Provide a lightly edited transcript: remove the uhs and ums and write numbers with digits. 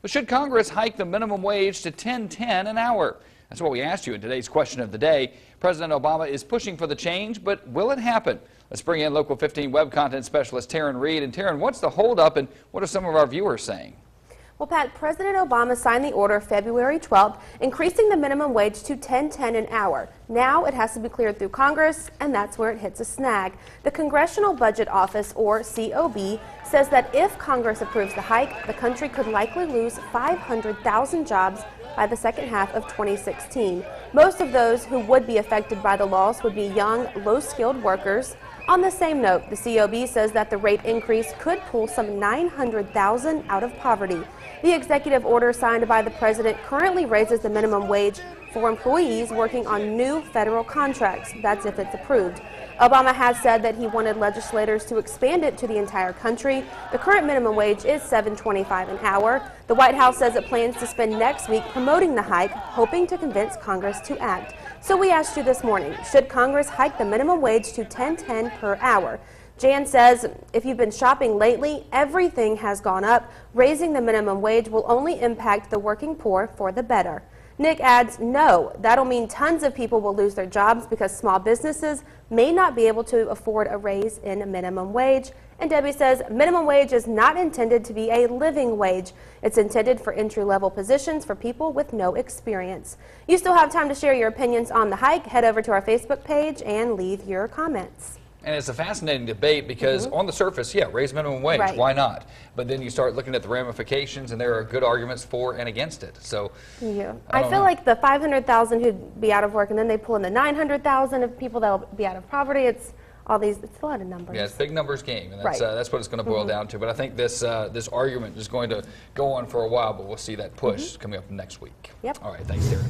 Well, should Congress hike the minimum wage to $10.10 an hour? That's what we asked you in today's question of the day. President Obama is pushing for the change, but will it happen? Let's bring in Local 15 web content specialist Taryn Reed. And Taryn, what's the holdup and what are some of our viewers saying? Well, Pat, President Obama signed the order February 12th, increasing the minimum wage to $10.10 an hour. Now it has to be cleared through Congress, and that's where it hits a snag. The Congressional Budget Office, or COB, says that if Congress approves the hike, the country could likely lose 500,000 jobs by the second half of 2016. Most of those who would be affected by the loss would be young, low-skilled workers. On the same note, the COB says that the rate increase could pull some 900,000 out of poverty. The executive order signed by the president currently raises the minimum wage for employees working on new federal contracts. That's if it's approved. Obama has said that he wanted legislators to expand it to the entire country. The current minimum wage is $7.25 an hour. The White House says it plans to spend next week promoting the hike, hoping to convince Congress to act. So we asked you this morning, should Congress hike the minimum wage to $10.10 per hour? Jan says, if you've been shopping lately, everything has gone up. Raising the minimum wage will only impact the working poor for the better. Nick adds, no, that'll mean tons of people will lose their jobs because small businesses may not be able to afford a raise in a minimum wage. And Debbie says, minimum wage is not intended to be a living wage. It's intended for entry-level positions for people with no experience. You still have time to share your opinions on the hike. Head over to our Facebook page and leave your comments. And it's a fascinating debate because on the surface, yeah, raise minimum wage, Right. Why not? But then you start looking at the ramifications and there are good arguments for and against it. So Yeah. I I don't feel know. like the 500,000 who'd be out of work and then they pull in the 900,000 of people that'll be out of poverty. It's all these, it's a lot of numbers. Yeah, it's a big numbers game, and that's, Right. that's what it's going to boil down to. But I think this this argument is going to go on for a while, but we'll see that push coming up next week. Yep. All right, thanks, Terry.